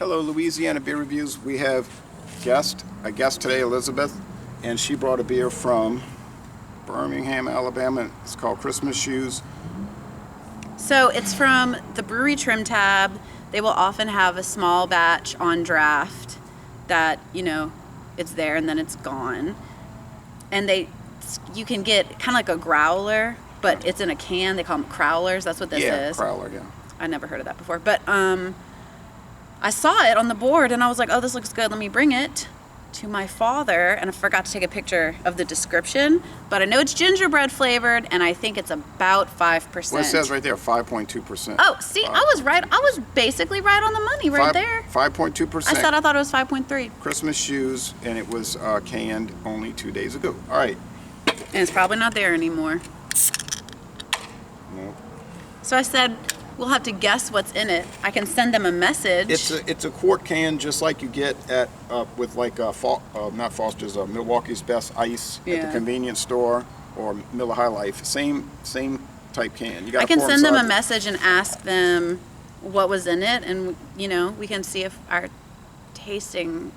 Hello, Louisiana Beer Reviews. We have a guest today, Elizabeth, and she brought a beer from Birmingham, Alabama. It's called Christmas Shoes. So it's from the brewery Trimtab. They will often have a small batch on draft that, it's there and then it's gone. And you can get kind of like a growler, but it's in a can. They call them crowlers. That's what this is. Yeah, crowler, yeah. I never heard of that before. But I saw it on the board and I was like, oh, this looks good. Let me bring it to my father. And I forgot to take a picture of the description. But I know it's gingerbread flavored and I think it's about 5%. Well, it says right there, 5.2%. Oh, see, I was right. I was basically right on the money there. 5.2%. I thought it was 5.3. Christmas Shoes, and it was canned only 2 days ago. All right. And it's probably not there anymore. No. So I said, we'll have to guess what's in it. I can send them a message. It's a quart can, just like you get at with like not Foster's, Milwaukee's Best Ice at the convenience store or Miller High Life. Same type can. I can send them a message and ask them what was in it, and we can see if our tasting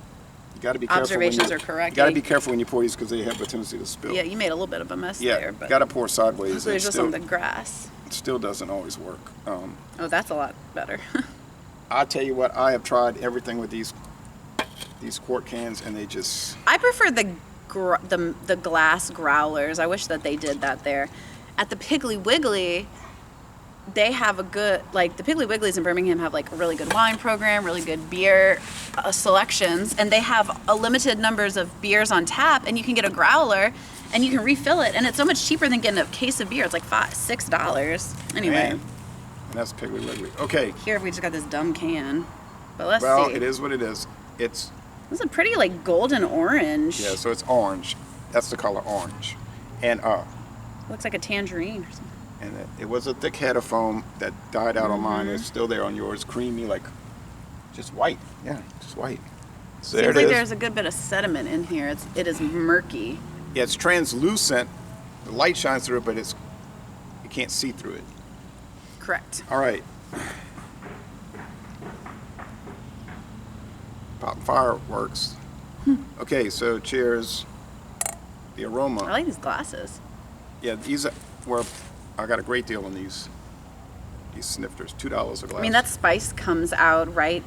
observations are correct. You got to be careful when you pour these because they have a tendency to spill. Yeah, you made a little bit of a mess there. Yeah, got to pour sideways. So it's just on the grass. It still doesn't always work. Oh, that's a lot better. I'll tell you what, I have tried everything with these quart cans, and they just... I prefer the glass growlers. I wish that they did that there. At the Piggly Wiggly, they have the Piggly Wigglies in Birmingham have like a really good wine program, really good beer selections, and they have a limited numbers of beers on tap, and you can get a growler and you can refill it, and it's so much cheaper than getting a case of beer. It's like $6. Anyway. Man. And that's Piggly Wiggly. Okay. Here we just got this dumb can, but let's see. Well, it is what it is. It's a pretty like golden orange. Yeah, so it's orange. That's the color orange, and looks like a tangerine or something. And it was a thick head of foam that died out on mine. It's still there on yours, creamy, like just white. Yeah, just white. So Seems like there's a good bit of sediment in here. It is murky. Yeah, it's translucent. The light shines through it, but you can't see through it. Correct. All right. Popping fireworks. Okay, so cheers. The aroma. I like these glasses. Yeah, these were. I got a great deal on these snifters. $2 a glass. I mean, that spice comes out right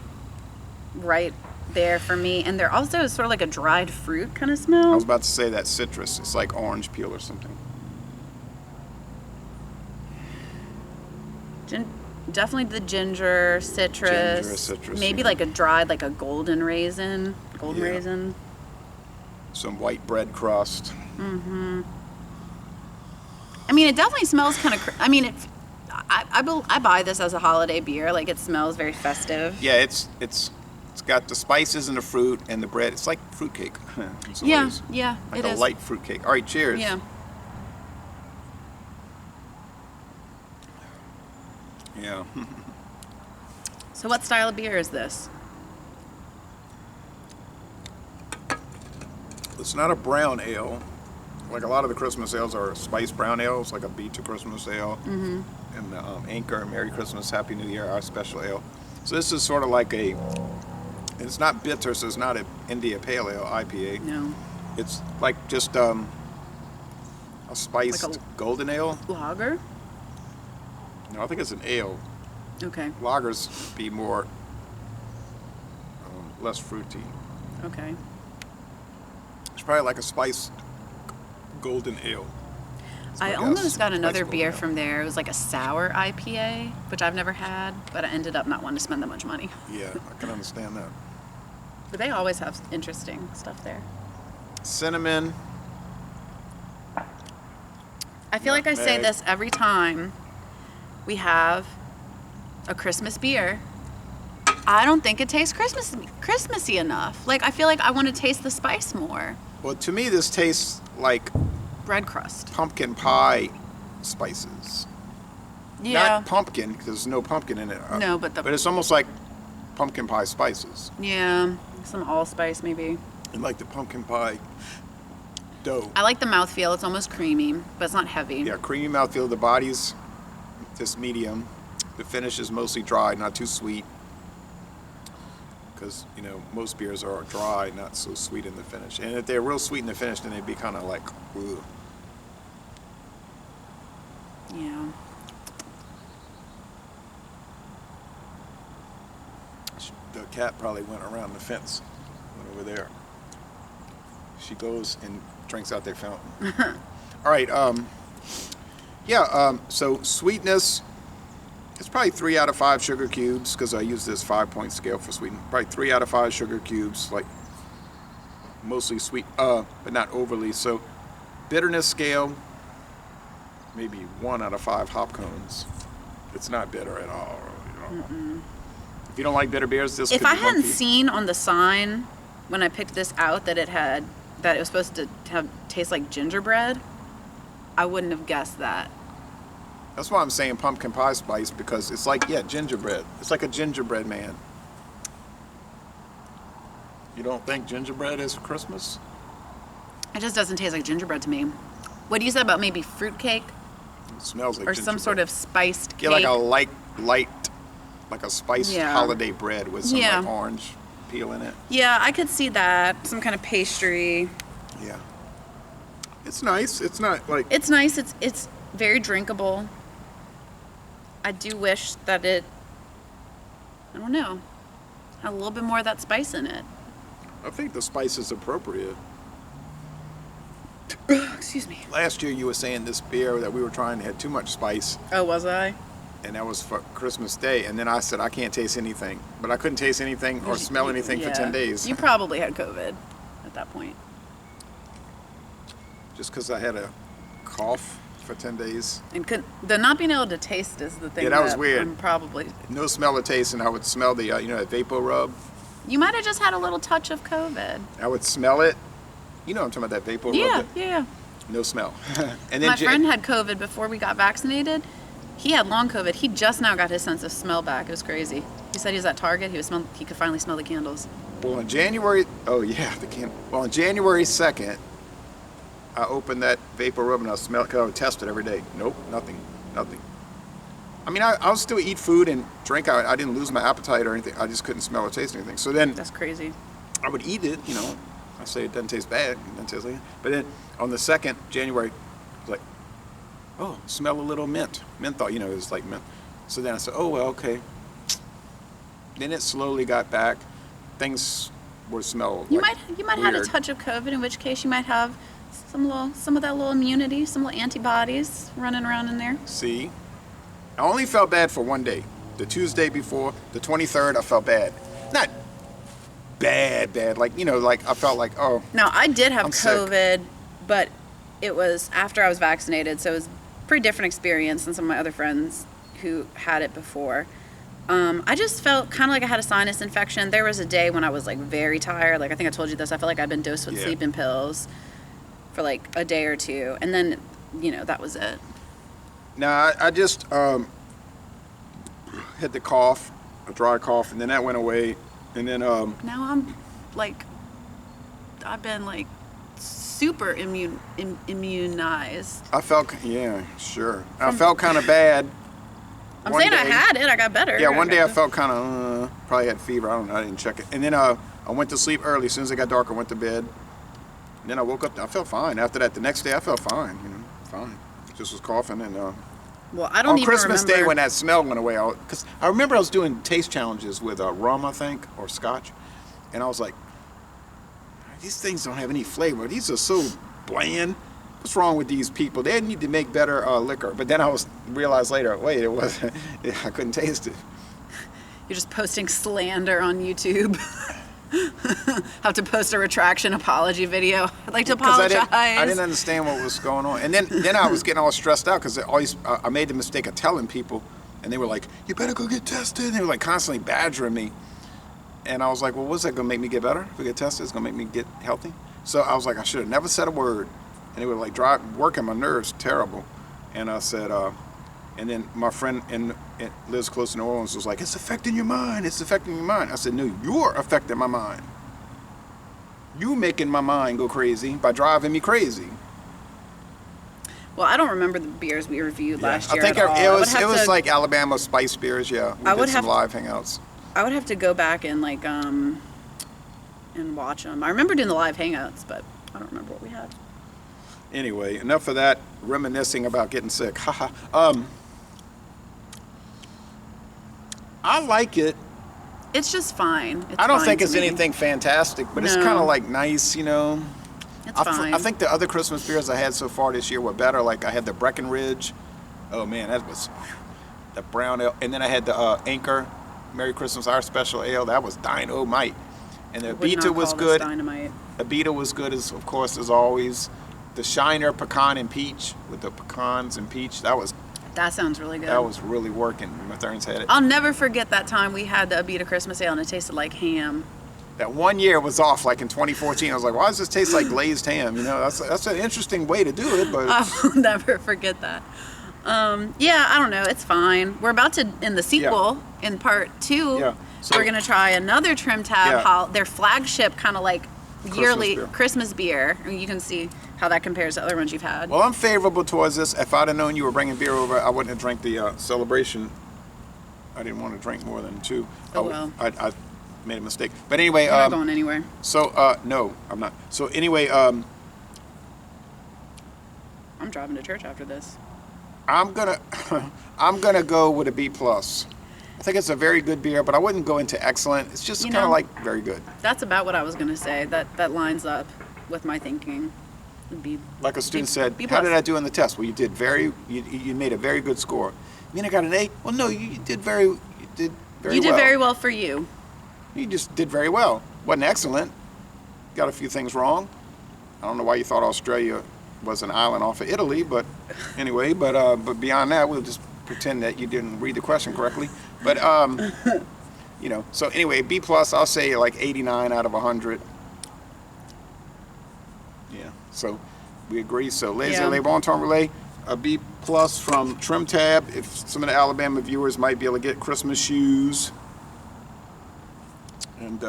there for me, and they're also sort of like a dried fruit kind of smell. I was about to say that citrus. It's like orange peel or something. Definitely the ginger, citrus. Maybe like a dried, like a golden raisin. Raisin. Some white bread crust. Mm-hmm. I mean, it definitely smells kind of. I mean, I buy this as a holiday beer. Like, it smells very festive. Yeah, it's got the spices and the fruit and the bread. It's like fruitcake. Yeah, like it a is. light fruitcake. All right, cheers. Yeah. Yeah. So, what style of beer is this? It's not a brown ale. Like a lot of the Christmas ales are spiced brown ales, like a Beach of Christmas ale, and the Anchor, Merry Christmas, Happy New Year, our special ale. So this is sort of like it's not bitter, so it's not an India Pale Ale, IPA. No. It's like just a spiced like a golden ale. Lager? No, I think it's an ale. Okay. Lagers be more, less fruity. Okay. It's probably like a spiced golden ale. I almost got another beer from there. It was like a sour IPA, which I've never had, but I ended up not wanting to spend that much money. Yeah, I can understand that. But they always have interesting stuff there. Cinnamon. I feel like I say this every time we have a Christmas beer. I don't think it tastes Christmassy enough. Like, I feel like I want to taste the spice more. Well, to me, this tastes like bread crust, pumpkin pie spices. Yeah. Not pumpkin, because there's no pumpkin in it. No, but it's almost like pumpkin pie spices. Yeah, some allspice maybe. And like the pumpkin pie dough. I like the mouthfeel. It's almost creamy, but it's not heavy. Yeah, creamy mouthfeel. The body's just medium. The finish is mostly dry, not too sweet. because most beers are dry, not so sweet in the finish. And if they're real sweet in the finish, then they'd be kind of like, ugh. Yeah. The cat probably went around the fence, went over there. She goes and drinks out their fountain. All right. So sweetness. It's probably 3 out of 5 sugar cubes because I use this 5-point scale for sweetness. Probably 3 out of 5 sugar cubes, like mostly sweet, but not overly. So bitterness scale, maybe 1 out of 5 hop cones. It's not bitter at all. If you don't like bitter beers, this. If could I be hadn't one seen on the sign when I picked this out that it was supposed to taste like gingerbread, I wouldn't have guessed that. That's why I'm saying pumpkin pie spice, because it's like, gingerbread. It's like a gingerbread man. You don't think gingerbread is Christmas? It just doesn't taste like gingerbread to me. What you said about maybe fruitcake It smells like or gingerbread. some sort of spiced cake? Yeah, like a light, like a spiced holiday bread with some like orange peel in it. Yeah, I could see that. Some kind of pastry. Yeah. It's nice. It's not like... It's nice. It's very drinkable. I do wish that I don't know, had a little bit more of that spice in it. I think the spice is appropriate. Excuse me. Last year you were saying this beer that we were trying had too much spice. Oh, was I? And that was for Christmas Day. And then I said, I can't taste anything. But I couldn't taste anything or smell anything for 10 days. You probably had COVID at that point. Just because I had a cough for 10 days. And the not being able to taste is the thing. Yeah, that was weird. I'm probably. No smell or taste, and I would smell the, that vapor rub. You might have just had a little touch of COVID. I would smell it. You know I'm talking about that vapor rub. Yeah. No smell. And then my friend had COVID before we got vaccinated. He had long COVID. He just now got his sense of smell back. It was crazy. He said he was at Target. He could finally smell the candles. Well, on January, on January 2nd, I opened that vapor rub and I smelled it because I would test it every day. Nope, nothing. I mean, I'll still eat food and drink. I didn't lose my appetite or anything. I just couldn't smell or taste anything. So then... That's crazy. I would eat it, I say it doesn't taste bad. It doesn't taste like it. But then on the 2nd, January, I was like, oh, smell a little mint. Menthol, it was like mint. So then I said, oh, well, okay. Then it slowly got back. Things were smelled You like might weird. have a touch of COVID, in which case you might have some of that little immunity, some little antibodies running around in there. See? I only felt bad for one day. The Tuesday before, the 23rd, I felt bad. Not bad. Like, I felt like, oh. Now, I did have I'm sick. COVID, but it was after I was vaccinated, so it was a pretty different experience than some of my other friends who had it before. I just felt kind of like I had a sinus infection. There was a day when I was, like, very tired. Like, I think I told you this. I felt like I'd been dosed with sleeping pills for, like, a day or two. And then, that was it. Now, I just had the cough, a dry cough, and then that went away. And then... Now I'm, like, I've been, like, super immunized. I felt, yeah, sure. I felt kind of bad. I'm saying I had it. I got better. Yeah, one day I felt kind of, probably had fever. I don't know. I didn't check it. And then I went to sleep early. As soon as it got dark, I went to bed. And then I woke up. I felt fine. After that, the next day, I felt fine. Fine. Just was coughing. And well, I don't on even Christmas remember. Day when that smell went away, because I remember I was doing taste challenges with rum, I think, or scotch. And I was like, these things don't have any flavor. These are so bland. What's wrong with these people? They need to make better liquor. But then I realized later, wait, it wasn't. I couldn't taste it. You're just posting slander on YouTube. Have to post a retraction apology video. I'd like to apologize. I didn't understand what was going on. And then I was getting all stressed out because I made the mistake of telling people. And they were like, you better go get tested. And they were like constantly badgering me. And I was like, well, what's that going to make me get better? If I get tested, it's going to make me get healthy. So I was like, I should have never said a word. And it would like working my nerves terrible. And I said, and then my friend lives close to New Orleans was like, it's affecting your mind. It's affecting your mind. I said, no, you're affecting my mind. You making my mind go crazy by driving me crazy. Well, I don't remember the beers we reviewed last year. I think at all. it was like Alabama spice beers. Yeah, we did some live hangouts. I would have to go back and like and watch them. I remember doing the live hangouts, but I don't remember what we had. Anyway, enough of that reminiscing about getting sick. Haha. I like it. It's just fine. It's I don't fine think to it's me. anything fantastic, but it's No. kind of like nice, you know. It's fine. I think the other Christmas beers I had so far this year were better. Like I had the Breckenridge. Oh man, that was the brown ale. And then I had the Anchor Merry Christmas Our Special Ale. That was dynamite. And the I would not Abita was call this good. Dynamite. Abita was good, as of course, as always. The Shiner Pecan and Peach with the pecans and peach. That sounds really good. That was really working. My Thurns had it. I'll never forget that time we had the Abita Christmas Ale and it tasted like ham. That one year was off, like in 2014. I was like, why does this taste like glazed ham? You know, that's an interesting way to do it, but I will never forget that. Yeah, I don't know. It's fine. We're about to, in the sequel, in part 2, Yeah. So- we're going to try another Trimtab, Yeah. their flagship kind of like yearly beer. Christmas beer. And you can see how that compares to other ones you've had. well, I'm favorable towards this. If I'd have known you were bringing beer over, I wouldn't have drank the Celebration. I didn't want to drink more than 2. Oh, well. I made a mistake. But anyway, We're not going anywhere. so no, I'm not. So anyway, I'm driving to church after this. I'm gonna go with a B plus. I think it's a very good beer, but I wouldn't go into excellent. It's just You kind of know- like very good. That's about what I was going to say. That lines up with my thinking. It'd be Like a student said, B how plus. did I do in the test? Well, you made a very good score. You mean I got an A? Well, no, you did very well. You did very well for you. You just did very well. Wasn't excellent. Got a few things wrong. I don't know why you thought Australia was an island off of Italy, but anyway, but beyond that, we'll just pretend that you didn't read the question correctly. But you know, so anyway, B plus, I'll say like 89 out of 100. Yeah, so we agree. So ladies Yeah. and gentlemen, bon temps relay, a B plus from Trimtab. If some of the Alabama viewers might be able to get Christmas shoes. And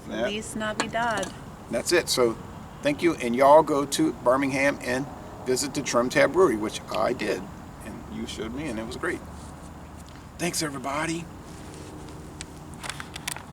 Feliz Navidad. that's it. So thank you. And y'all go to Birmingham and visit the Trimtab Brewery, which I did. And you showed me, and it was great. Thanks, everybody.